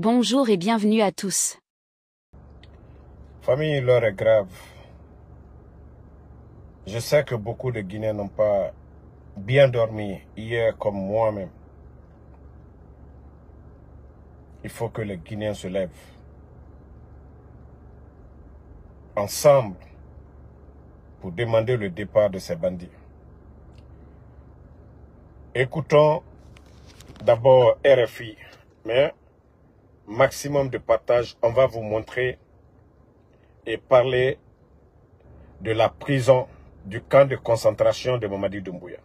Bonjour et bienvenue à tous. Famille, l'heure est grave. Je sais que beaucoup de Guinéens n'ont pas bien dormi hier comme moi-même. Il faut que les Guinéens se lèvent ensemble pour demander le départ de ces bandits. Écoutons d'abord RFI, mais maximum de partage. On va vous montrer et parler de la prison du camp de concentration de Mamadi Doumbouya.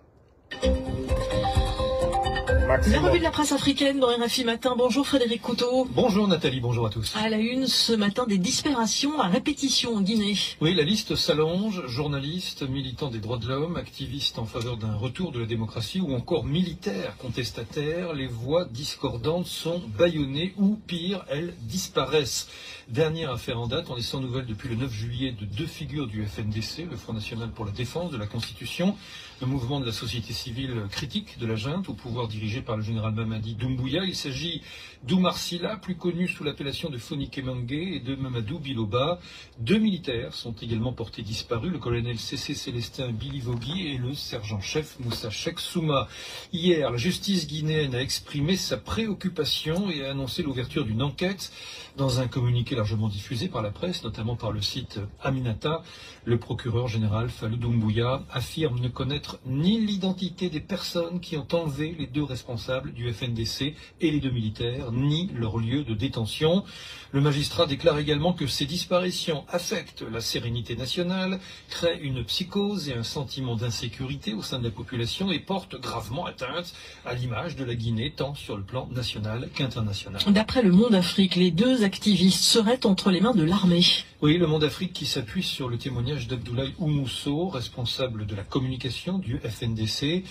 La revue de la presse africaine dans RFI Matin. Bonjour Frédéric Couteau. Bonjour Nathalie, bonjour à tous. À la une ce matin, des disparitions à répétition en Guinée. Oui, la liste s'allonge. Journalistes, militants des droits de l'homme, activistes en faveur d'un retour de la démocratie ou encore militaires contestataires, les voix discordantes sont bâillonnées ou pire, elles disparaissent. Dernière affaire en date, on est sans nouvelles depuis le 9 juillet de deux figures du FNDC, le Front National pour la Défense de la Constitution, le mouvement de la société civile critique de la junte, au pouvoir dirigé par le général Mamadi Doumbouya. Il s'agit d'Oumar Silla, plus connu sous l'appellation de Fonike Mengue, et de Mamadou Biloba. Deux militaires sont également portés disparus, le colonel C.C. Célestin Bilivogui et le sergent-chef Moussa Cheikh Souma. Hier, la justice guinéenne a exprimé sa préoccupation et a annoncé l'ouverture d'une enquête. Dans un communiqué largement diffusé par la presse, notamment par le site Aminata, le procureur général Fallou Doumbouya affirme ne connaître ni l'identité des personnes qui ont enlevé les deux responsables du FNDC et les deux militaires, ni leur lieu de détention. Le magistrat déclare également que ces disparitions affectent la sérénité nationale, créent une psychose et un sentiment d'insécurité au sein de la population et portent gravement atteinte à l'image de la Guinée, tant sur le plan national qu'international. D'après le Monde Afrique, les deux activistes seraient entre les mains de l'armée. Oui, le Monde Afrique qui s'appuie sur le témoignage d'Abdoulaye Oumousso, responsable de la communication du FNDC.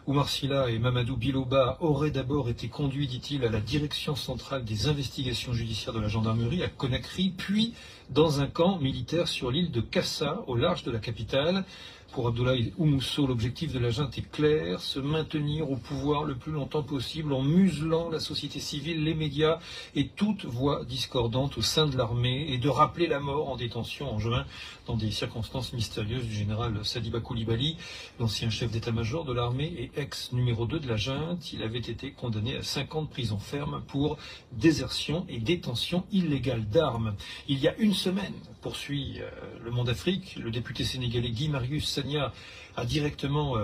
Oumar Silla et Mamadou Biloba auraient d'abord été conduits, dit-il, à la direction centrale des investigations judiciaires de la gendarmerie à Conakry, puis dans un camp militaire sur l'île de Kassa, au large de la capitale. Pour Abdoulaye Oumousso, l'objectif de la junte est clair, se maintenir au pouvoir le plus longtemps possible en muselant la société civile, les médias et toute voix discordante au sein de l'armée et de rappeler la mort en détention en juin dans des circonstances mystérieuses du général Sadiba Koulibaly, l'ancien chef d'état-major de l'armée et ex-numéro 2 de la junte. Il avait été condamné à 5 ans de prison ferme pour désertion et détention illégale d'armes. Il y a une semaine, poursuit le Monde Afrique, le député sénégalais Guy Marius Sagna a directement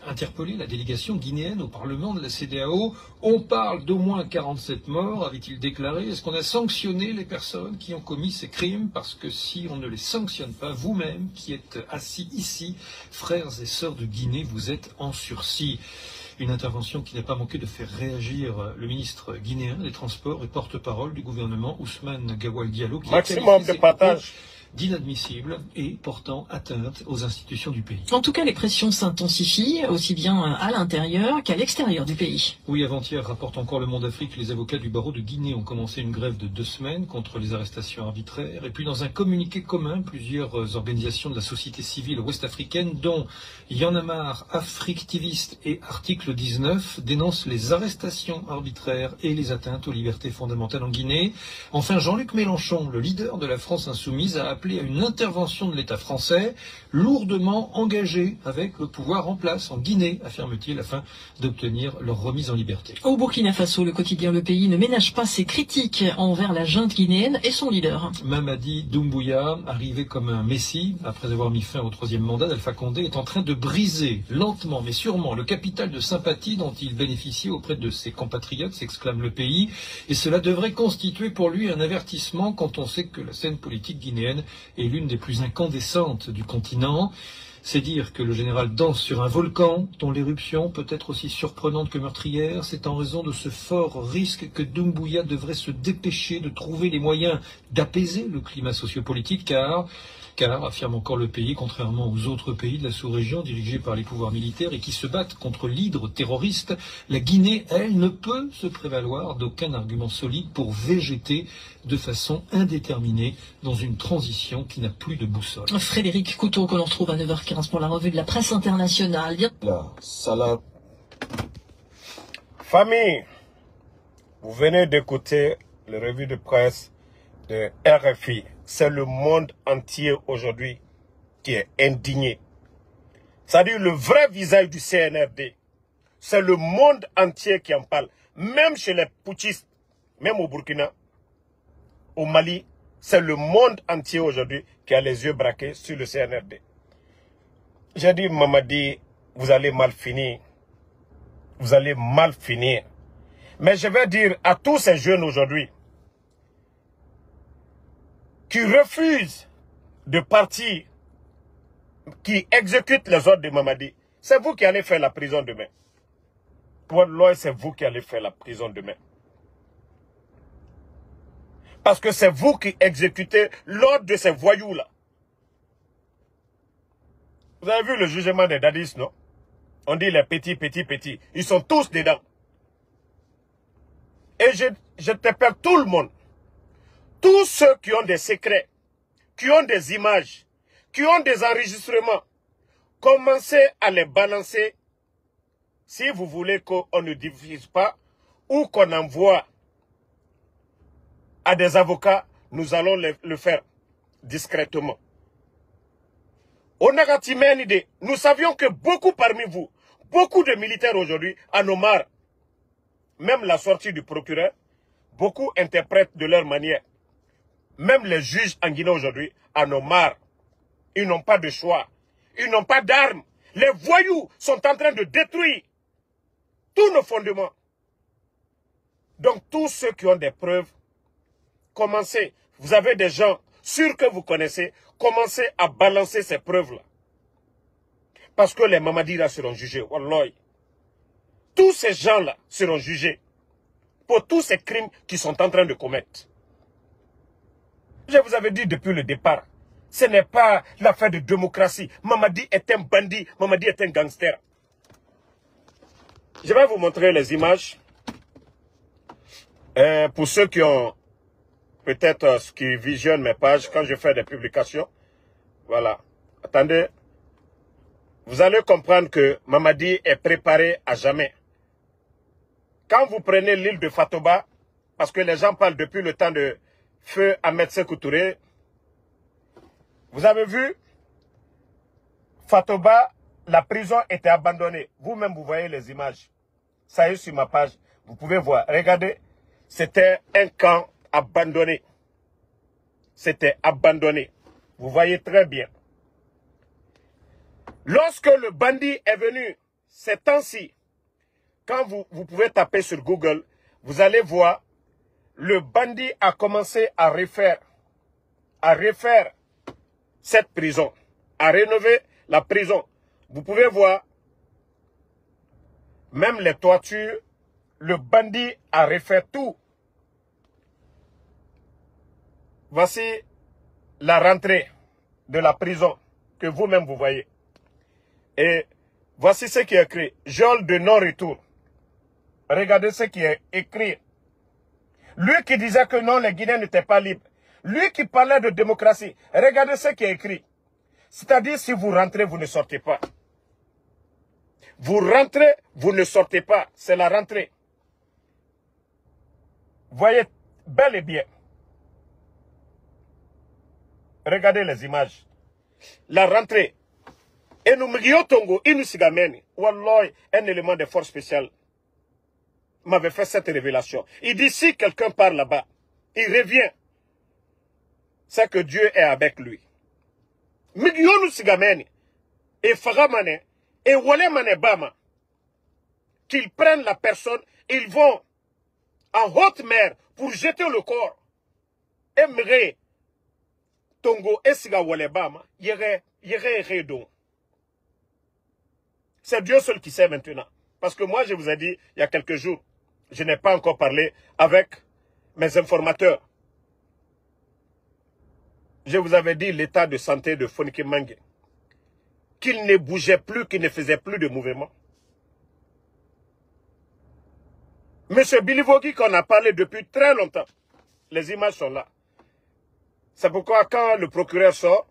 interpellé la délégation guinéenne au Parlement de la CEDEAO. On parle d'au moins 47 morts, avait-il déclaré. Est-ce qu'on a sanctionné les personnes qui ont commis ces crimes? Parce que si on ne les sanctionne pas, vous-même qui êtes assis ici, frères et sœurs de Guinée, vous êtes en sursis. Une intervention qui n'a pas manqué de faire réagir le ministre guinéen des Transports et porte-parole du gouvernement, Ousmane Gawal Diallo, qui maximum de partage d'inadmissible et portant atteinte aux institutions du pays. En tout cas, les pressions s'intensifient, aussi bien à l'intérieur qu'à l'extérieur du pays. Oui, avant-hier, rapporte encore le Monde Afrique, les avocats du barreau de Guinée ont commencé une grève de 2 semaines contre les arrestations arbitraires. Et puis, dans un communiqué commun, plusieurs organisations de la société civile ouest-africaine, dont Y'en a marre, Africtiviste et Article 19, dénoncent les arrestations arbitraires et les atteintes aux libertés fondamentales en Guinée. Enfin, Jean-Luc Mélenchon, le leader de la France insoumise, a appelé à une intervention de l'État français lourdement engagée avec le pouvoir en place en Guinée, affirme-t-il, afin d'obtenir leur remise en liberté. Au Burkina Faso, le quotidien Le Pays ne ménage pas ses critiques envers la junte guinéenne et son leader. Mamadi Doumbouya, arrivé comme un messie, après avoir mis fin au 3e mandat d'Alpha Condé, est en train de briser lentement mais sûrement le capital de sympathie dont il bénéficie auprès de ses compatriotes, s'exclame Le Pays, et cela devrait constituer pour lui un avertissement quand on sait que la scène politique guinéenne est l'une des plus incandescentes du continent. C'est dire que le général danse sur un volcan dont l'éruption peut être aussi surprenante que meurtrière. C'est en raison de ce fort risque que Doumbouya devrait se dépêcher de trouver les moyens d'apaiser le climat sociopolitique car, affirme encore Le Pays, contrairement aux autres pays de la sous-région dirigés par les pouvoirs militaires et qui se battent contre l'hydre terroriste, la Guinée, elle, ne peut se prévaloir d'aucun argument solide pour végéter de façon indéterminée dans une transition qui n'a plus de boussole. Frédéric Couteau, que l'on retrouve à 9h15 pour la revue de la presse internationale. Famille, vous venez d'écouter le revue de presse de RFI. C'est le monde entier aujourd'hui qui est indigné. C'est-à-dire le vrai visage du CNRD. C'est le monde entier qui en parle. Même chez les putschistes, même au Burkina, au Mali, c'est le monde entier aujourd'hui qui a les yeux braqués sur le CNRD. J'ai dit, Mamadi, vous allez mal finir. Vous allez mal finir. Mais je vais dire à tous ces jeunes aujourd'hui qui refusent de partir, qui exécutent les ordres de Mamadi, c'est vous qui allez faire la prison demain. Wallah, c'est vous qui allez faire la prison demain. Parce que c'est vous qui exécutez l'ordre de ces voyous-là. Vous avez vu le jugement des Dadis, non? On dit les petits, petits, petits. Ils sont tous dedans. Et je t'appelle tout le monde. Tous ceux qui ont des secrets, qui ont des images, qui ont des enregistrements, commencez à les balancer si vous voulez qu'on ne diffuse pas ou qu'on envoie à des avocats, nous allons le faire discrètement. Au Nagatimène, nous savions que beaucoup parmi vous, beaucoup de militaires aujourd'hui en ont marre. Même la sortie du procureur, beaucoup interprètent de leur manière. Même les juges en Guinée aujourd'hui en ont marre. Ils n'ont pas de choix. Ils n'ont pas d'armes. Les voyous sont en train de détruire tous nos fondements. Donc tous ceux qui ont des preuves, commencez. Vous avez des gens sûrs que vous connaissez, commencez à balancer ces preuves-là. Parce que les Mamadis seront jugés. Wallahi. Tous ces gens-là seront jugés pour tous ces crimes qu'ils sont en train de commettre. Je vous avais dit depuis le départ, ce n'est pas l'affaire de démocratie. Mamadi est un bandit, Mamadi est un gangster. Je vais vous montrer les images. Pour ceux qui ont peut-être qui visionnent mes pages quand je fais des publications. Voilà. Attendez. Vous allez comprendre que Mamadi est préparé à jamais. Quand vous prenez l'île de Fatoba, parce que les gens parlent depuis le temps de feu Ahmed Sékou Touré, vous avez vu, Fatoba, la prison était abandonnée. Vous-même, vous voyez les images. Ça est sur ma page. Vous pouvez voir. Regardez, c'était un camp abandonné. C'était abandonné. Vous voyez très bien. Lorsque le bandit est venu, ces temps-ci, quand vous pouvez taper sur Google, vous allez voir, le bandit a commencé à refaire cette prison, à rénover la prison. Vous pouvez voir, même les toitures, le bandit a refait tout. Voici la rentrée de la prison que vous-même vous voyez. Et voici ce qui est écrit. Geôle de non-retour. Regardez ce qui est écrit. Lui qui disait que non, les Guinéens n'étaient pas libres. Lui qui parlait de démocratie. Regardez ce qui est écrit. C'est-à-dire, si vous rentrez, vous ne sortez pas. Vous rentrez, vous ne sortez pas. C'est la rentrée. Voyez bel et bien. Regardez les images. La rentrée. Et nous Tongo, Inusigameni, Wallah, un élément de force spéciale m'avait fait cette révélation. Il dit, si quelqu'un part là-bas, il revient, c'est que Dieu est avec lui. Sigameni, et Faramane, et Walemane Bama, qu'ils prennent la personne, ils vont en haute mer pour jeter le corps. Et Mre, Tongo, et Siga Walebama, yere redon. C'est Dieu seul qui sait maintenant. Parce que moi, je vous ai dit, il y a quelques jours, je n'ai pas encore parlé avec mes informateurs. Je vous avais dit l'état de santé de Fonike Mange. Qu'il ne bougeait plus, qu'il ne faisait plus de mouvement. Monsieur Bilivogi, qu'on a parlé depuis très longtemps, les images sont là. C'est pourquoi quand le procureur sort,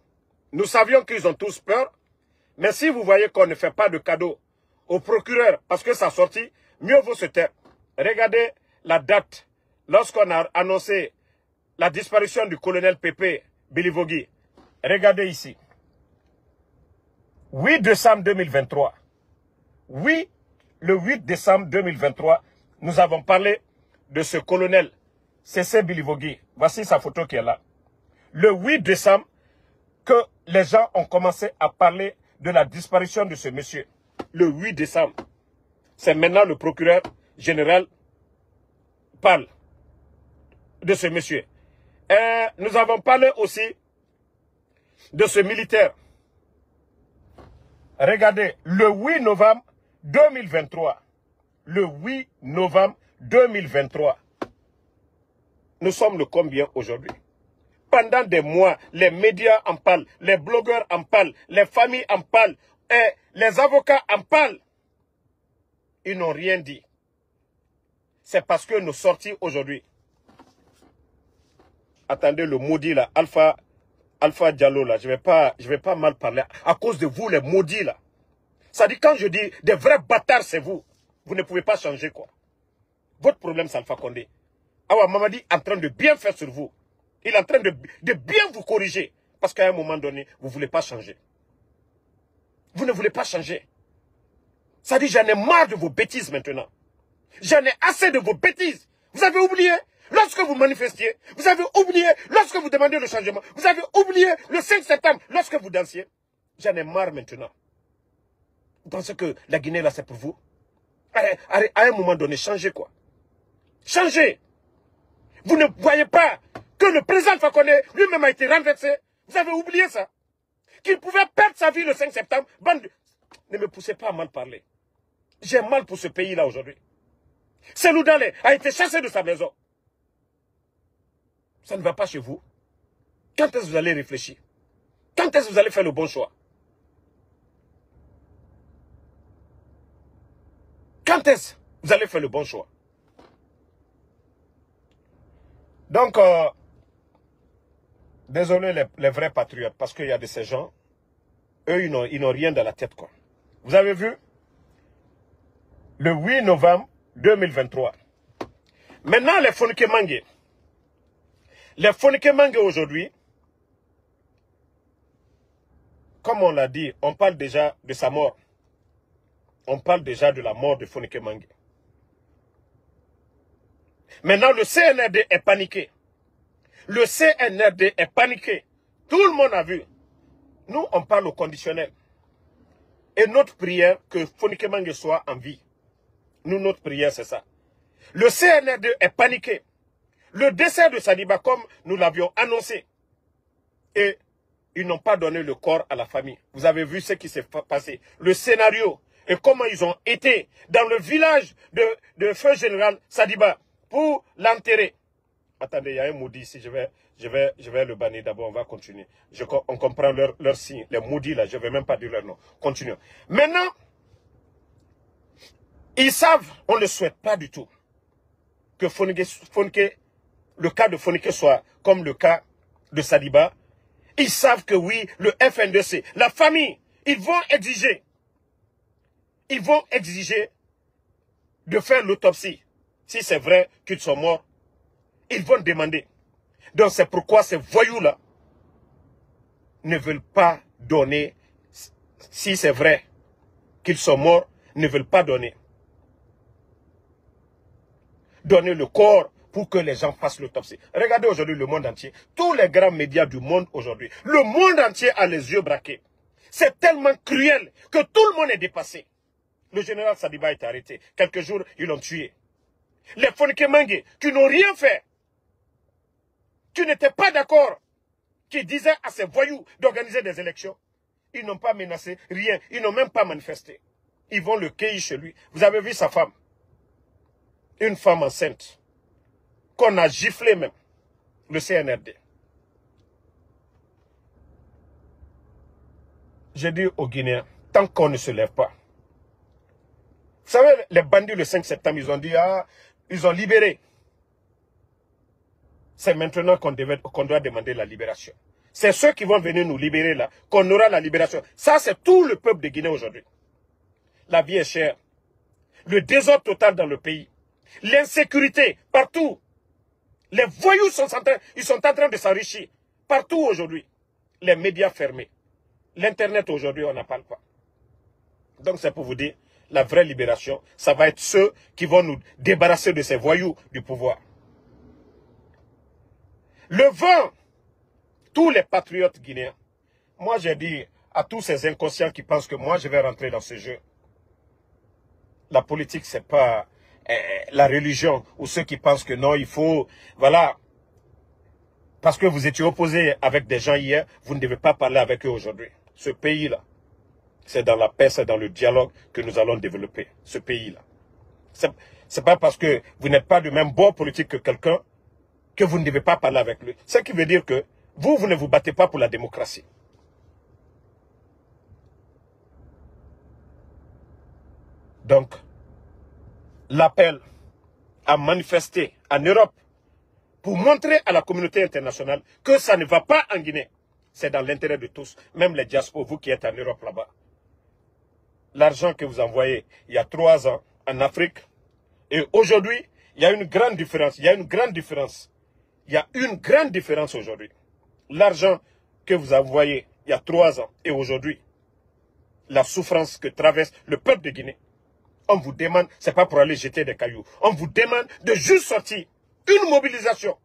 nous savions qu'ils ont tous peur. Mais si vous voyez qu'on ne fait pas de cadeau au procureur parce que ça sortit, mieux vaut se taire. Regardez la date lorsqu'on a annoncé la disparition du colonel Pépé Bilivogui, regardez ici. 8 décembre 2023. Oui, le 8 décembre 2023, nous avons parlé de ce colonel C.C. Bilivogui. Voici sa photo qui est là. Le 8 décembre, que les gens ont commencé à parler de la disparition de ce monsieur. Le 8 décembre. C'est maintenant le procureur général parle de ce monsieur. Nous avons parlé aussi de ce militaire. Regardez, le 8 novembre 2023. Le 8 novembre 2023. Nous sommes le combien aujourd'hui? Pendant des mois, les médias en parlent, les blogueurs en parlent, les familles en parlent, et les avocats en parlent. Ils n'ont rien dit. C'est parce que nous sortis aujourd'hui. Attendez, le maudit là, Alpha Diallo là, je vais pas mal parler. À cause de vous, les maudits là. Ça dit, quand je dis des vrais bâtards, c'est vous. Vous ne pouvez pas changer quoi. Votre problème, c'est Alpha Condé. Awa Mamadi est en train de bien faire sur vous. Il est en train de bien vous corriger. Parce qu'à un moment donné, vous ne voulez pas changer. Vous ne voulez pas changer. Ça dit, j'en ai marre de vos bêtises maintenant. J'en ai assez de vos bêtises. Vous avez oublié, lorsque vous manifestiez, vous avez oublié, lorsque vous demandez le changement, vous avez oublié le 5 septembre, lorsque vous dansiez. J'en ai marre maintenant. Vous pensez que la Guinée, là, c'est pour vous? À un moment donné, changez quoi? Changez. Vous ne voyez pas que le président Fakonde lui-même a été renversé? Vous avez oublié ça? Qu'il pouvait perdre sa vie le 5 septembre. Bande... Ne me poussez pas à mal parler. J'ai mal pour ce pays-là aujourd'hui. Selou Dale a été chassé de sa maison. Ça ne va pas chez vous. Quand est-ce que vous allez réfléchir? Quand est-ce que vous allez faire le bon choix? Quand est-ce que vous allez faire le bon choix? Donc, désolé les vrais patriotes, parce qu'il y a de ces gens, eux, ils n'ont rien dans la tête, quoi. Vous avez vu? Le 8 novembre 2023. Maintenant, les Fonike-Mangé. Les Fonike-Mangé aujourd'hui, comme on l'a dit, on parle déjà de sa mort. On parle déjà de la mort de Fonike-Mangé. Maintenant, le CNRD est paniqué. Le CNRD est paniqué. Tout le monde a vu. Nous, on parle au conditionnel. Et notre prière, que Fonike-Mangé soit en vie. Nous, notre prière, c'est ça. Le CNRD est paniqué. Le décès de Sadiba, comme nous l'avions annoncé. Et ils n'ont pas donné le corps à la famille. Vous avez vu ce qui s'est passé. Le scénario et comment ils ont été dans le village de Feu Général Sadiba pour l'enterrer. Attendez, il y a un maudit ici. Je vais le bannir d'abord. On va continuer. On comprend leur signe. Les maudits là, je ne vais même pas dire leur nom. Continuons. Maintenant, ils savent, on ne le souhaite pas du tout, que le cas de Fonike soit comme le cas de Sadiba. Ils savent que oui, le FNDC, la famille, ils vont exiger de faire l'autopsie. Si c'est vrai qu'ils sont morts, ils vont demander. Donc c'est pourquoi ces voyous-là ne veulent pas donner, si c'est vrai qu'ils sont morts, ne veulent pas donner le corps pour que les gens fassent l'autopsie. Regardez aujourd'hui le monde entier. Tous les grands médias du monde aujourd'hui. Le monde entier a les yeux braqués. C'est tellement cruel que tout le monde est dépassé. Le général Sadiba est arrêté. Quelques jours, ils l'ont tué. Les Fonike-Mangé, qui n'ont rien fait, qui n'étaient pas d'accord, qui disaient à ces voyous d'organiser des élections, ils n'ont pas menacé, rien. Ils n'ont même pas manifesté. Ils vont le cueillir chez lui. Vous avez vu sa femme? Une femme enceinte, qu'on a giflé même, le CNRD. J'ai dit aux Guinéens, tant qu'on ne se lève pas. Vous savez, les bandits le 5 septembre, ils ont dit, ils ont libéré. C'est maintenant qu'on doit demander la libération. C'est ceux qui vont venir nous libérer là, qu'on aura la libération. Ça, c'est tout le peuple de Guinée aujourd'hui. La vie est chère. Le désordre total dans le pays. L'insécurité partout. Les voyous ils sont en train de s'enrichir. Partout aujourd'hui. Les médias fermés. L'Internet aujourd'hui, on n'en parle pas. Donc c'est pour vous dire, la vraie libération, ça va être ceux qui vont nous débarrasser de ces voyous du pouvoir. Le vent, tous les patriotes guinéens, moi j'ai dit à tous ces inconscients qui pensent que moi je vais rentrer dans ce jeu. La politique, c'est pas la religion ou ceux qui pensent que non, il faut, voilà, parce que vous étiez opposé avec des gens hier, vous ne devez pas parler avec eux aujourd'hui. Ce pays-là, c'est dans la paix, c'est dans le dialogue que nous allons développer ce pays-là. C'est pas parce que vous n'êtes pas du même bord politique que quelqu'un que vous ne devez pas parler avec lui. Ce qui veut dire que vous ne vous battez pas pour la démocratie. Donc, l'appel à manifester en Europe pour montrer à la communauté internationale que ça ne va pas en Guinée. C'est dans l'intérêt de tous, même les diasporas, vous qui êtes en Europe là-bas. L'argent que vous envoyez il y a 3 ans en Afrique, et aujourd'hui, il y a une grande différence. Il y a une grande différence. Il y a une grande différence aujourd'hui. L'argent que vous envoyez il y a 3 ans et aujourd'hui, la souffrance que traverse le peuple de Guinée, on vous demande, ce n'est pas pour aller jeter des cailloux, on vous demande de juste sortir une mobilisation.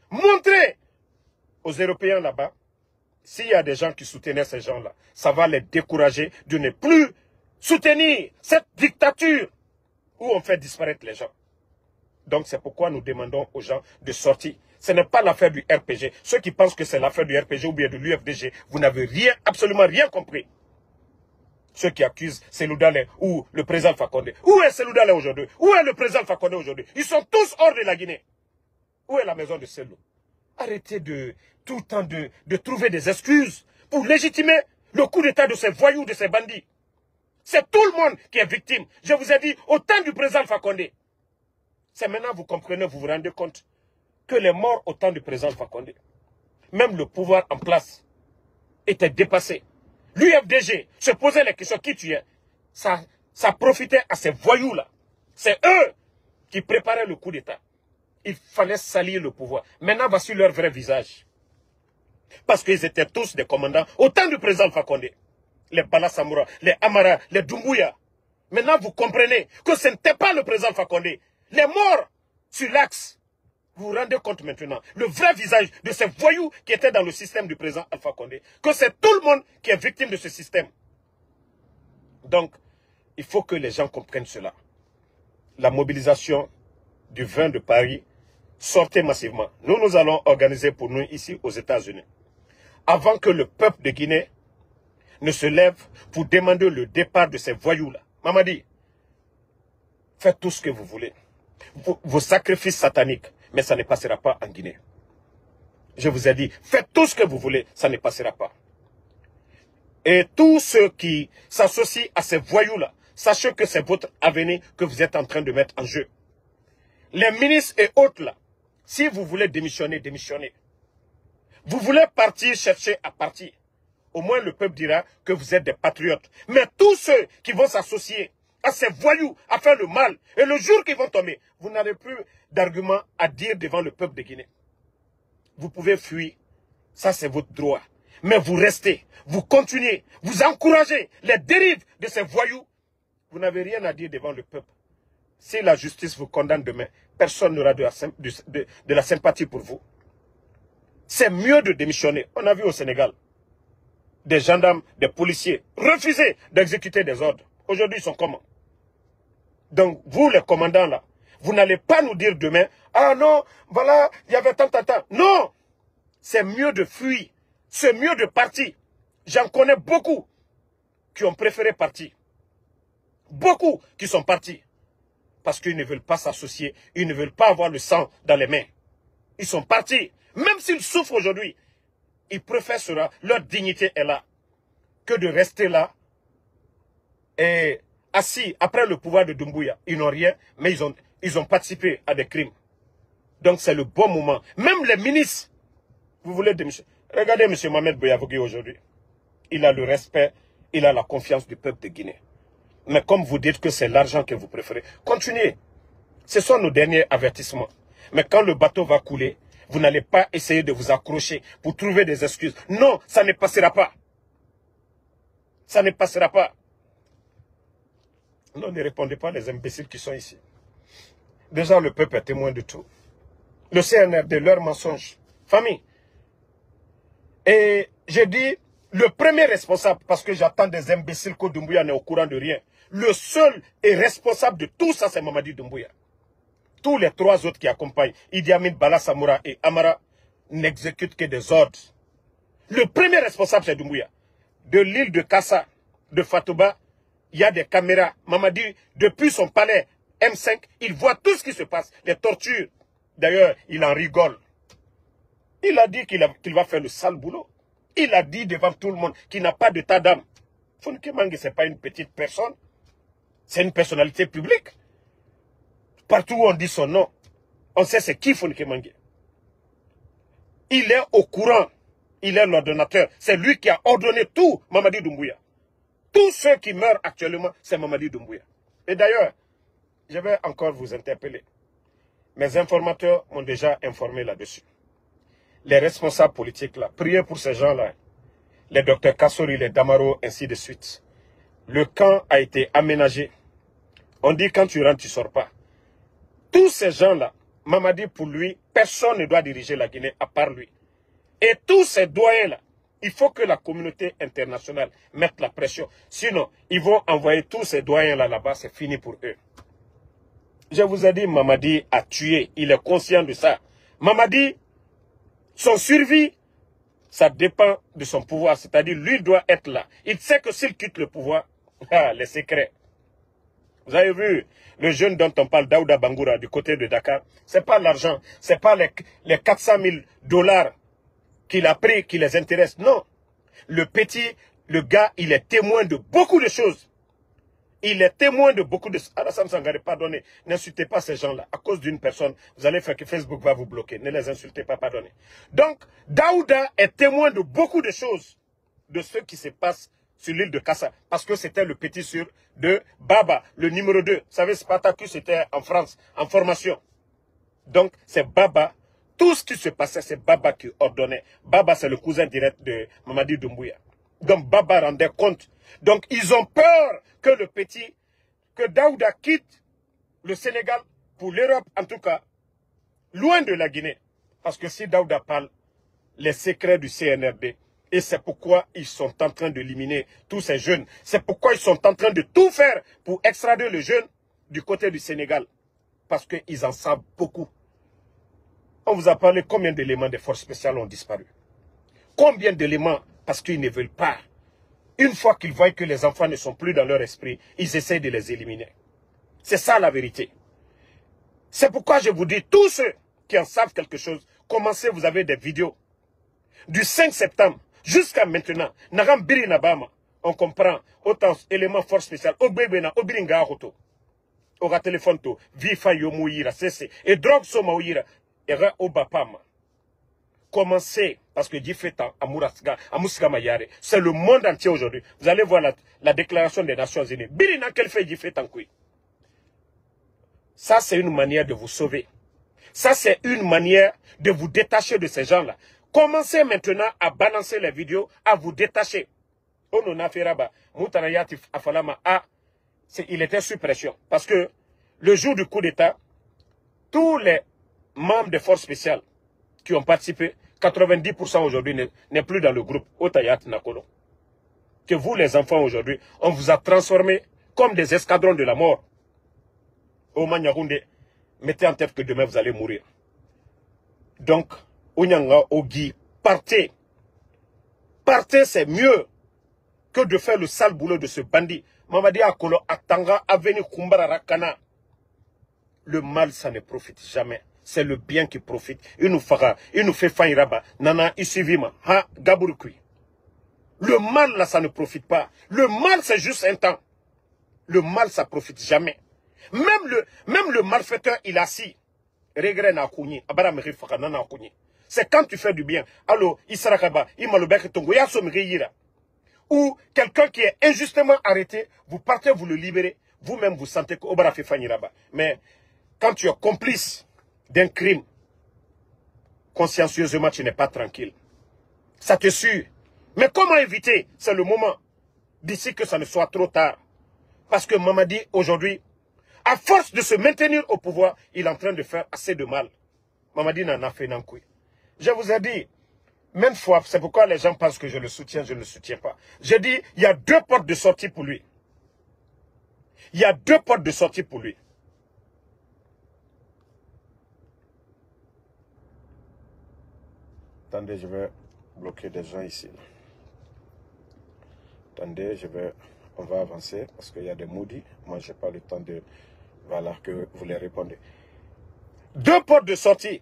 Montrer aux Européens là-bas, s'il y a des gens qui soutenaient ces gens-là, ça va les décourager de ne plus soutenir cette dictature où on fait disparaître les gens. Donc c'est pourquoi nous demandons aux gens de sortir. Ce n'est pas l'affaire du RPG. Ceux qui pensent que c'est l'affaire du RPG ou bien de l'UFDG, vous n'avez rien, absolument rien compris. Ceux qui accusent Cellou Dalein ou le président Alpha Condé. Où est Cellou Dalein aujourd'hui? Où est le président Alpha Condé aujourd'hui? Ils sont tous hors de la Guinée. Où est la maison de Cellou? Arrêtez de tout le temps de trouver des excuses pour légitimer le coup d'état de ces voyous, de ces bandits. C'est tout le monde qui est victime. Je vous ai dit, au temps du président Alpha Condé. C'est maintenant vous comprenez, vous vous rendez compte que les morts au temps du président Alpha Condé, même le pouvoir en place, était dépassé. L'UFDG se posait les questions qui tuait. Ça profitait à ces voyous-là. C'est eux qui préparaient le coup d'état. Il fallait salir le pouvoir. Maintenant, voici leur vrai visage. Parce qu'ils étaient tous des commandants au temps du président Alpha Condé. Les Bala Samoura, les Amara, les Doumbouya. Maintenant, vous comprenez que ce n'était pas le président Alpha Condé. Les morts sur l'axe. Vous vous rendez compte maintenant, le vrai visage de ces voyous qui étaient dans le système du président Alpha Condé, que c'est tout le monde qui est victime de ce système. Donc, il faut que les gens comprennent cela. La mobilisation du 20 de Paris, sortez massivement. Nous allons organiser pour nous ici aux États-Unis. Avant que le peuple de Guinée ne se lève pour demander le départ de ces voyous-là. Mamadi, faites tout ce que vous voulez. Vos sacrifices sataniques, mais ça ne passera pas en Guinée. Je vous ai dit, faites tout ce que vous voulez, ça ne passera pas. Et tous ceux qui s'associent à ces voyous-là, sachez que c'est votre avenir que vous êtes en train de mettre en jeu. Les ministres et autres là, si vous voulez démissionner, démissionnez. Vous voulez partir, chercher à partir. Au moins le peuple dira que vous êtes des patriotes. Mais tous ceux qui vont s'associer à ces voyous, à faire le mal, et le jour qu'ils vont tomber, vous n'avez plus d'arguments à dire devant le peuple de Guinée. Vous pouvez fuir, ça c'est votre droit. Mais vous restez, vous continuez, vous encouragez les dérives de ces voyous. Vous n'avez rien à dire devant le peuple. Si la justice vous condamne demain, personne n'aura de la sympathie pour vous. C'est mieux de démissionner. On a vu au Sénégal des gendarmes, des policiers refuser d'exécuter des ordres. Aujourd'hui, ils sont comment? Donc, vous, les commandants, là, vous n'allez pas nous dire demain, ah non, voilà, il y avait tant. Non! C'est mieux de fuir. C'est mieux de partir. J'en connais beaucoup qui ont préféré partir. Beaucoup qui sont partis. Parce qu'ils ne veulent pas s'associer. Ils ne veulent pas avoir le sang dans les mains. Ils sont partis. Même s'ils souffrent aujourd'hui, ils préfèrent cela. Leur dignité est là. Que de rester là et assis après le pouvoir de Doumbouya. Ils n'ont rien, mais ils ont participé à des crimes. Donc c'est le bon moment. Même les ministres, vous voulez démissionner. Regardez M. Mohamed Bouyavogui aujourd'hui. Il a le respect, il a la confiance du peuple de Guinée. Mais comme vous dites que c'est l'argent que vous préférez, continuez. Ce sont nos derniers avertissements. Mais quand le bateau va couler, vous n'allez pas essayer de vous accrocher pour trouver des excuses. Non, ça ne passera pas. Ça ne passera pas. Non, ne répondez pas les imbéciles qui sont ici. Déjà, le peuple est témoin de tout. Le CNRD, leurs mensonges. Famille. Et j'ai dit, le premier responsable, parce que j'attends des imbéciles que Doumbouya n'est au courant de rien. Le seul et responsable de tout ça, c'est Mamadi Doumbouya. Tous les trois autres qui accompagnent, Idi Amin, Bala Samoura et Amara, n'exécutent que des ordres. Le premier responsable, c'est Doumbouya. De l'île de Kassa, de Fatouba, il y a des caméras. Mamadi, depuis son palais M5, il voit tout ce qui se passe, les tortures. D'ailleurs, il en rigole. Il a dit qu'il va faire le sale boulot. Il a dit devant tout le monde qu'il n'a pas d'état d'âme. Founké Mangue, ce n'est pas une petite personne. C'est une personnalité publique. Partout où on dit son nom, on sait c'est qui Founké Mangue. Il est au courant. Il est l'ordonnateur. C'est lui qui a ordonné tout, Mamadi Doumbouya. Tous ceux qui meurent actuellement, c'est Mamadi Doumbouya. Et d'ailleurs, je vais encore vous interpeller. Mes informateurs m'ont déjà informé là-dessus. Les responsables politiques, là, priez pour ces gens-là. Les docteurs Kassori, les Damaro, ainsi de suite. Le camp a été aménagé. On dit quand tu rentres, tu ne sors pas. Tous ces gens-là, Mamadi, pour lui, personne ne doit diriger la Guinée à part lui. Et tous ces doyens-là, il faut que la communauté internationale mette la pression. Sinon, ils vont envoyer tous ces doyens-là là-bas, c'est fini pour eux. Je vous ai dit, Mamadi a tué. Il est conscient de ça. Mamadi, son survie, ça dépend de son pouvoir. C'est-à-dire, lui doit être là. Il sait que s'il quitte le pouvoir, les secrets. Vous avez vu le jeune dont on parle, Daouda Bangoura, du côté de Dakar. Ce n'est pas l'argent. Ce n'est pas les 400 000 $ qu'il a pris qui les intéressent. Non. Le petit, le gars, il est témoin de beaucoup de choses. Il est témoin de beaucoup de... Alassane Sangaré, pardonnez, n'insultez pas ces gens-là. À cause d'une personne, vous allez faire que Facebook va vous bloquer. Ne les insultez pas, pardonnez. Donc, Daouda est témoin de beaucoup de choses, de ce qui se passe sur l'île de Kassa. Parce que c'était le petit sur de Baba, le numéro 2. Vous savez, Spartacus était en France, en formation. Donc, c'est Baba. Tout ce qui se passait, c'est Baba qui ordonnait. Baba, c'est le cousin direct de Mamadi Doumbouya. Donc, Baba rendait compte. Donc, ils ont peur que le petit, que Daouda quitte le Sénégal pour l'Europe, en tout cas, loin de la Guinée. Parce que si Daouda parle, les secrets du CNRD, et c'est pourquoi ils sont en train d'éliminer tous ces jeunes. C'est pourquoi ils sont en train de tout faire pour extrader le jeune du côté du Sénégal. Parce qu'ils en savent beaucoup. On vous a parlé combien d'éléments des forces spéciales ont disparu. Combien d'éléments parce qu'ils ne veulent pas. Une fois qu'ils voient que les enfants ne sont plus dans leur esprit, ils essaient de les éliminer. C'est ça la vérité. C'est pourquoi je vous dis, tous ceux qui en savent quelque chose, commencez, vous avez des vidéos. Du 5 septembre jusqu'à maintenant, Nagam Biri Nabama, on comprend autant éléments force spéciale, Ogbebena, Obiringa Roto, Ora téléphone to, Vifa Yomuira, Cessé, et drogue Somaouira, Era Obapama. Commencez, parce que Dieu fait à Mayare, c'est le monde entier aujourd'hui. Vous allez voir la déclaration des Nations Unies. Birina, quel fait Dieu fait en couille. Ça, c'est une manière de vous sauver. Ça, c'est une manière de vous détacher de ces gens-là. Commencez maintenant à balancer les vidéos, à vous détacher. Il était sous pression. Parce que le jour du coup d'État, tous les membres des forces spéciales qui ont participé, 90% aujourd'hui n'est plus dans le groupe Otayat Nakolo. Que vous, les enfants, aujourd'hui, on vous a transformés comme des escadrons de la mort. Au Manyarounde, mettez en tête que demain vous allez mourir. Donc, Onyanga, Ogi, partez. Partez, c'est mieux que de faire le sale boulot de ce bandit. Mamadi Akolo, Atanga, Aveni, Kumbara, Rakana. Le mal, ça ne profite jamais. C'est le bien qui profite. Il nous fait failliraba. Nana, isivima. Ha, gaburukui. Le mal, là, ça ne profite pas. Le mal, c'est juste un temps. Le mal, ça profite jamais. Même le malfaiteur, il a assis. Regret na kouni. Abara meri faka nana kouni. C'est quand tu fais du bien. Allo, isarakaba, imalobek tongo, yaso meri ou quelqu'un qui est injustement arrêté, vous partez, vous le libérez. Vous-même, vous sentez que Obara fait failliraba. Mais, quand tu es complice d'un crime, consciencieusement, tu n'es pas tranquille. Ça te suit. Mais comment éviter? C'est le moment. D'ici que ça ne soit trop tard. Parce que Mamadi, aujourd'hui, à force de se maintenir au pouvoir, il est en train de faire assez de mal. Mamadi n'en a fait n'en couille. Je vous ai dit, même fois, c'est pourquoi les gens pensent que je le soutiens, je ne le soutiens pas. J'ai dit, il y a 2 portes de sortie pour lui. Il y a 2 portes de sortie pour lui. Attendez, je vais bloquer des gens ici. Attendez, on va avancer parce qu'il y a des maudits. Moi, je n'ai pas le temps de... Voilà, que vous les répondez. 2 portes de sortie.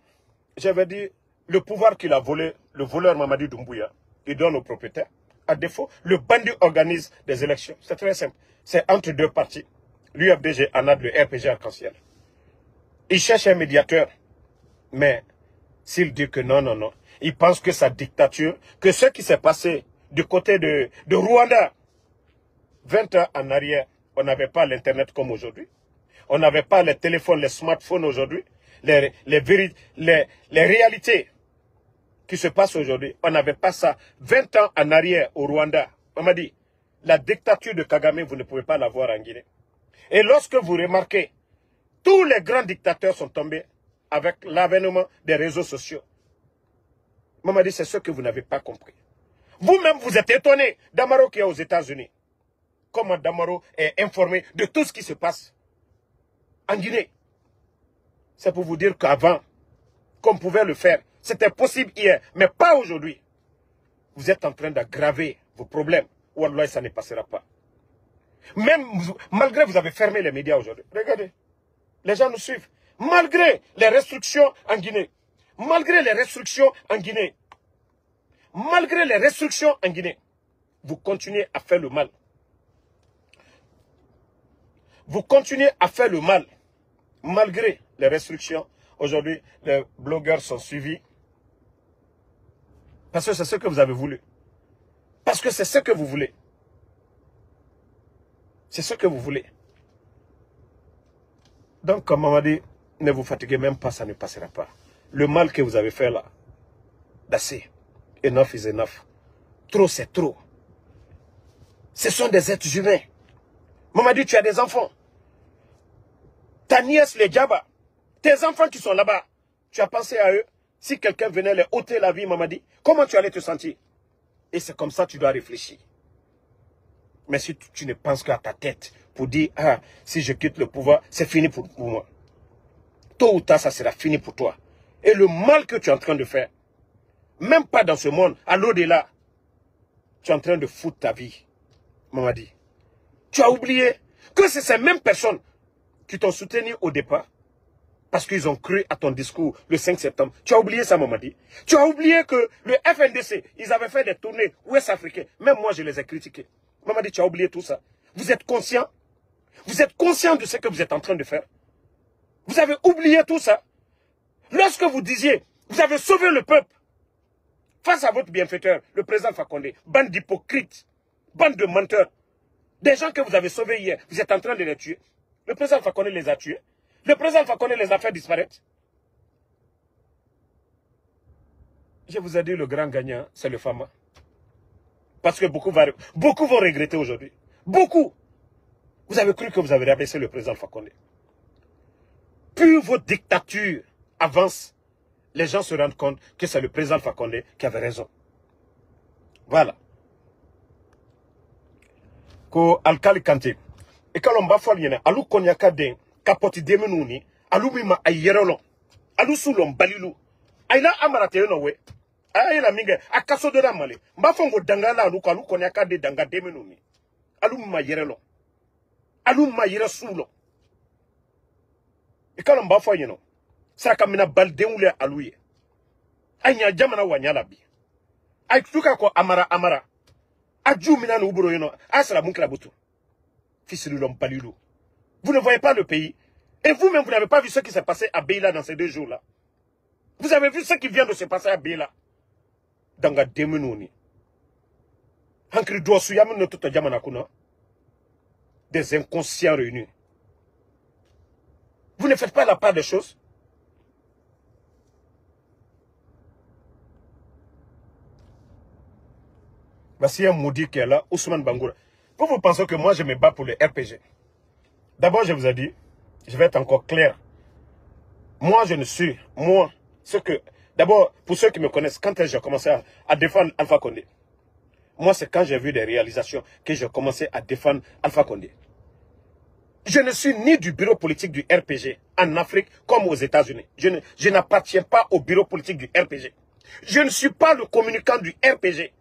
J'avais dit, le pouvoir qu'il a volé, le voleur Mamadi Doumbouya, il donne aux propriétaires. À défaut, le bandit organise des élections. C'est très simple. C'est entre 2 partis. L'UFDG, ANAD, le RPG Arc-en-Ciel. Il cherche un médiateur. Mais s'il dit que non, non, non, il pense que sa dictature, que ce qui s'est passé du côté de Rwanda, 20 ans en arrière, on n'avait pas l'Internet comme aujourd'hui. On n'avait pas les téléphones, les smartphones aujourd'hui. Les réalités qui se passent aujourd'hui, on n'avait pas ça. 20 ans en arrière au Rwanda, on m'a dit, la dictature de Kagame, vous ne pouvez pas l'avoir en Guinée. Et lorsque vous remarquez, tous les grands dictateurs sont tombés avec l'avènement des réseaux sociaux. Maman dit, c'est ce que vous n'avez pas compris. Vous-même, vous êtes étonné d'Amaro qui est aux États-Unis. Comment Damaro est informé de tout ce qui se passe en Guinée. C'est pour vous dire qu'avant, qu'on pouvait le faire, c'était possible hier, mais pas aujourd'hui. Vous êtes en train d'aggraver vos problèmes. Wallah, ça ne passera pas. Même malgré vous avez fermé les médias aujourd'hui. Regardez, les gens nous suivent. Malgré les restrictions en Guinée. Malgré les restrictions en Guinée. Malgré les restrictions en Guinée. Vous continuez à faire le mal. Vous continuez à faire le mal. Malgré les restrictions. Aujourd'hui, les blogueurs sont suivis. Parce que c'est ce que vous avez voulu. Parce que c'est ce que vous voulez. C'est ce que vous voulez. Donc, comme on m'a dit, ne vous fatiguez même pas, ça ne passera pas. Le mal que vous avez fait là, d'assez. Enough is enough. Trop, c'est trop. Ce sont des êtres humains. Maman dit, tu as des enfants. Ta nièce, les Djaba. Tes enfants qui sont là-bas. Tu as pensé à eux. Si quelqu'un venait les ôter la vie, maman dit, comment tu allais te sentir? Et c'est comme ça que tu dois réfléchir. Mais si tu ne penses qu'à ta tête pour dire, ah, si je quitte le pouvoir, c'est fini pour moi. Tôt ou tard, ça sera fini pour toi. Et le mal que tu es en train de faire, même pas dans ce monde, à l'au-delà, tu es en train de foutre ta vie. Maman dit, tu as oublié que c'est ces mêmes personnes qui t'ont soutenu au départ, parce qu'ils ont cru à ton discours le 5 septembre. Tu as oublié ça, maman dit. Tu as oublié que le FNDC, ils avaient fait des tournées ouest-africaines. Même moi, je les ai critiqués. Maman dit, tu as oublié tout ça. Vous êtes conscient? Vous êtes conscient de ce que vous êtes en train de faire? Vous avez oublié tout ça? Lorsque vous disiez, vous avez sauvé le peuple face à votre bienfaiteur, le président Fakonde, bande d'hypocrites, bande de menteurs, des gens que vous avez sauvés hier, vous êtes en train de les tuer. Le président Fakonde les a tués. Le président Fakonde les a fait disparaître. Je vous ai dit, le grand gagnant, c'est le Fama. Parce que beaucoup vont regretter aujourd'hui. Beaucoup. Vous avez cru que vous avez rabaissé le président Fakonde. Plus votre dictature avance, les gens se rendent compte que c'est le président Fakonde qui avait raison. Voilà. Ko Alkali Kanté. Et quand on va faire l'yéna, alou konyaka den, kapoti demenuni, alou mima ayerolon, alou soulon balilou. Aïla amarate yon we. Aïla minge, akaso de la male. Mbafongo dangala alou konyaka de danga demenuni. Alou mima yerolon. Alou mima yere soulon. Et quand on va faire l'yéna, ça kamina balde oule alouye. Aïnya jamana wanyala bi. Aïtuka ko amara. Adjou mina no uburo yono, asra munkla butu. Fils de l'homme Palilou. Vous ne voyez pas le pays. Et vous-même, vous n'avez pas vu ce qui s'est passé à Beila dans ces 2 jours-là. Vous avez vu ce qui vient de se passer à Beila. Danga Demenoni. Hankri Douasouyam no tuta jamanakuna. Des inconscients réunis. Vous ne faites pas la part des choses. Voici un maudit qui est là, Ousmane Bangoura. Vous pensez que moi je me bats pour le RPG? D'abord, je vous ai dit, je vais être encore clair. Moi, je ne suis, d'abord, pour ceux qui me connaissent, quand j'ai commencé à défendre Alpha Condé, moi, c'est quand j'ai vu des réalisations que j'ai commencé à défendre Alpha Condé. Je ne suis ni du bureau politique du RPG en Afrique comme aux États-Unis. Je n'appartiens pas au bureau politique du RPG. Je ne suis pas le communicant du RPG.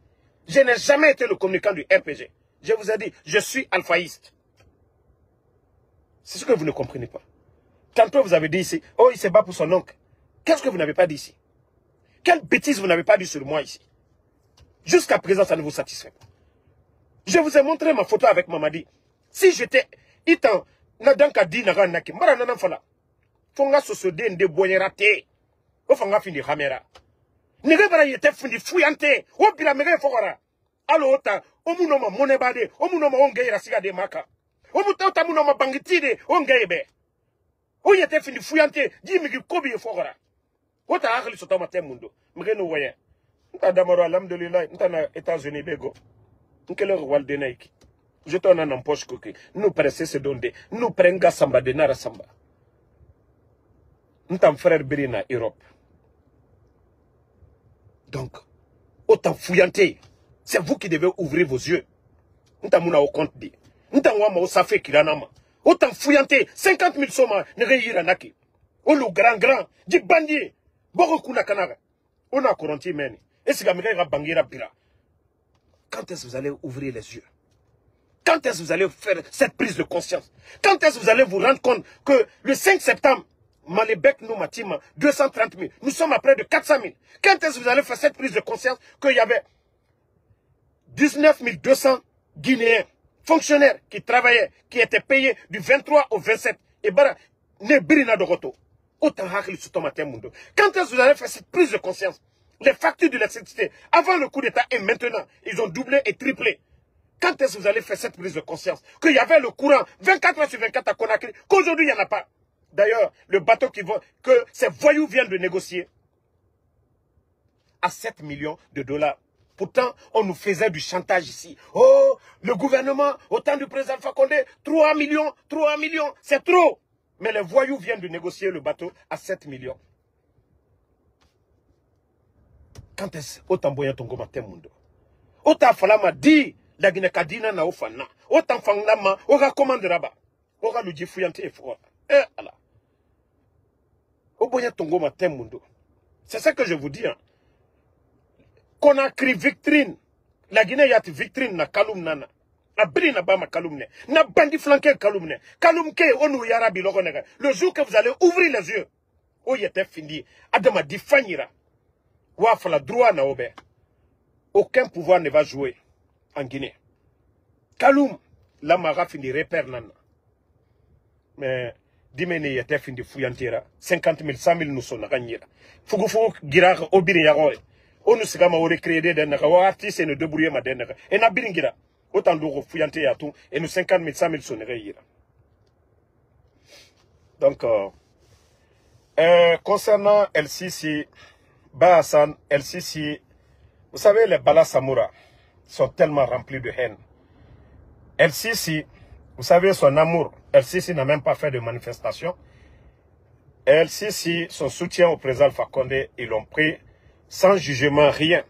Je n'ai jamais été le communicant du RPG. Je vous ai dit, je suis alphaïste. C'est ce que vous ne comprenez pas. Tantôt vous avez dit ici, oh il se bat pour son oncle. Qu'est-ce que vous n'avez pas dit ici? Quelle bêtise vous n'avez pas dit sur moi ici? Jusqu'à présent, ça ne vous satisfait pas. Je vous ai montré ma photo avec Mamadi. Si j'étais... Itan, nadanka di naga naki, mara nanan fala. Fonga sosode nde boyera te. O fonga fini ramera. Nige bara yete fini fuyante. O bila mege fogora. Alo ota, omunoma monebade, omunoma ongeira siga de maka. Omuta munoma bangitide, ongeibe. O yete fini fuyante, di migi kobi fogora. Ota akli sotoma temundo. Mege no waye. Nta damaro alhamdulillah, nta na États-Unis bego. Nkele walde naiki. Je t'en ai en poche coquille. Nous pressons ce donde. Nous prenons samba de nara samba. Nous t'en frère Berina Europe. Donc, autant fouillanté. C'est vous qui devez ouvrir vos yeux. Nous t'en au compte dit. Nous t'en wama au safé kiranama. Autant fouillanté. 50 000 soma ne réiranaki. O le grand. Dit bandit. Boko na kanara. On a coronti meni. Et si la mère bangira bira. Quand est-ce que vous allez ouvrir les yeux? Quand est-ce que vous allez faire cette prise de conscience? Quand est-ce que vous allez vous rendre compte que le 5 septembre, Malébek nous matima 230 000, nous sommes à près de 400 000. Quand est-ce que vous allez faire cette prise de conscience qu'il y avait 19 200 Guinéens, fonctionnaires qui travaillaient, qui étaient payés du 23 au 27. Et bara, ne birina de roto. Autant hakli sotomaté mundo. Quand est-ce que vous allez faire cette prise de conscience? Les factures de l'électricité, avant le coup d'État et maintenant, ils ont doublé et triplé. Quand est-ce que vous allez faire cette prise de conscience? Qu'il y avait le courant 24 heures sur 24 à Conakry, qu'aujourd'hui il n'y en a pas. D'ailleurs, le bateau que ces voyous viennent de négocier à 7 millions de dollars. Pourtant, on nous faisait du chantage ici. Oh, le gouvernement, au temps du président Alpha Condé, 3 millions, c'est trop. Mais les voyous viennent de négocier le bateau à 7 millions. Quand est-ce autant boya tongo matin mundo? Autant falama dit la Guinée Kadina na ofana. Autant fangnama, ora commande raba. Ora lu jifuyante e fora. Allah. Oboya tongo matin mundo. C'est ça que je vous dis. Hein. Conakry victrine. La Guinée yati victrine na kalum nana. Na bri na bama kalumne. Na bandi flanqué kalumne. Kalumke onu yarabi logonega. Le jour que vous allez ouvrir les yeux. Oh yete fini. Adama di fanyira. Wafala droit na obe. Aucun pouvoir ne va jouer en Guinée. Kaloum, la mara fini repère nana. Mais, dimene yete fini fuyantira. 50 000, 100 000 nous sont naganyira. Fugufu girar obiri yagore. On nous sigama au recréer des naga. Ou artiste et ne débrouiller ma dennaga. Et na biringira. Autant de fuyante yatou. Et nous 50 000, 100 000 sont naganyira. Donc, concernant El-Sisi, Bahassan, El-Sisi, vous savez, les Bala Samoura sont tellement remplis de haine. El-Sisi, vous savez, son amour, El-Sisi n'a même pas fait de manifestation. El-Sisi, son soutien au président Alpha Condé, ils l'ont pris sans jugement, rien.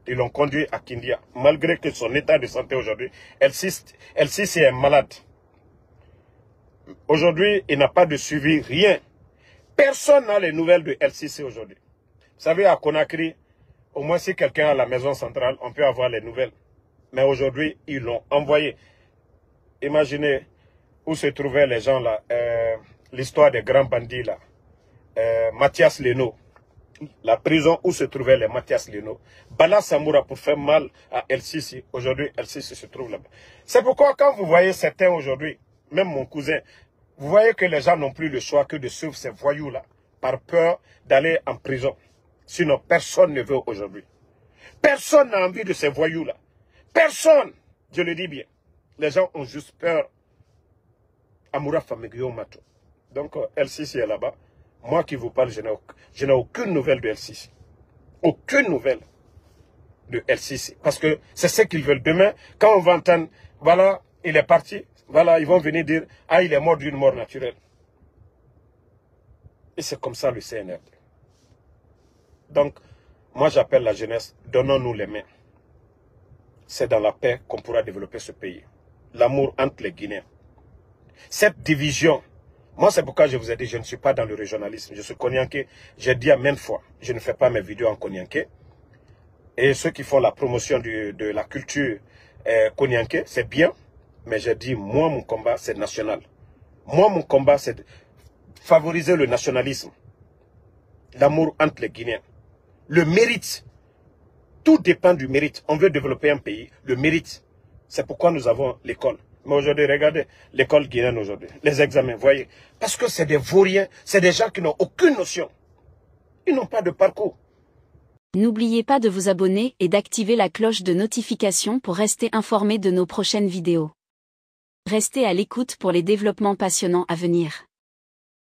Ils l'ont conduit à Kindia, malgré que son état de santé aujourd'hui, El-Sisi est malade. Aujourd'hui, il n'a pas de suivi, rien. Personne n'a les nouvelles de El-Sisi aujourd'hui. Vous savez, à Conakry, au moins si quelqu'un a la maison centrale, on peut avoir les nouvelles. Mais aujourd'hui, ils l'ont envoyé. Imaginez où se trouvaient les gens là. L'histoire des grands bandits là. Mathias Leno. La prison où se trouvaient les Mathias Leno. Bala Samoura pour faire mal à El-Sisi. Aujourd'hui, El-Sisi se trouve là-bas. C'est pourquoi quand vous voyez certains aujourd'hui, même mon cousin, vous voyez que les gens n'ont plus le choix que de suivre ces voyous-là. Par peur d'aller en prison. Sinon, personne ne veut aujourd'hui. Personne n'a envie de ces voyous-là. Personne, je le dis bien. Les gens ont juste peur. Amoura Famigyo Mato. Donc, El-Sisi est là-bas. Moi qui vous parle, je n'ai aucune nouvelle de El-Sisi. Aucune nouvelle. de El-Sisi. Parce que c'est ce qu'ils veulent. Demain, quand on va entendre, voilà, il est parti, voilà, ils vont venir dire, ah, il est mort d'une mort naturelle. Et c'est comme ça le CNRD. Donc, moi j'appelle la jeunesse, donnons-nous les mains. C'est dans la paix qu'on pourra développer ce pays. L'amour entre les Guinéens. Cette division, moi c'est pourquoi je vous ai dit, je ne suis pas dans le régionalisme. Je suis Konyanké, j'ai dit à maintes fois, je ne fais pas mes vidéos en Konyanké. Et ceux qui font la promotion de la culture Konyanké, c'est bien. Mais j'ai dit, moi mon combat c'est national. Moi mon combat c'est de favoriser le nationalisme. L'amour entre les Guinéens. Le mérite. Tout dépend du mérite. On veut développer un pays. Le mérite. C'est pourquoi nous avons l'école. Mais aujourd'hui, regardez l'école guinéenne aujourd'hui. Les examens, voyez. Parce que c'est des vauriens. C'est des gens qui n'ont aucune notion. Ils n'ont pas de parcours. N'oubliez pas de vous abonner et d'activer la cloche de notification pour rester informé de nos prochaines vidéos. Restez à l'écoute pour les développements passionnants à venir.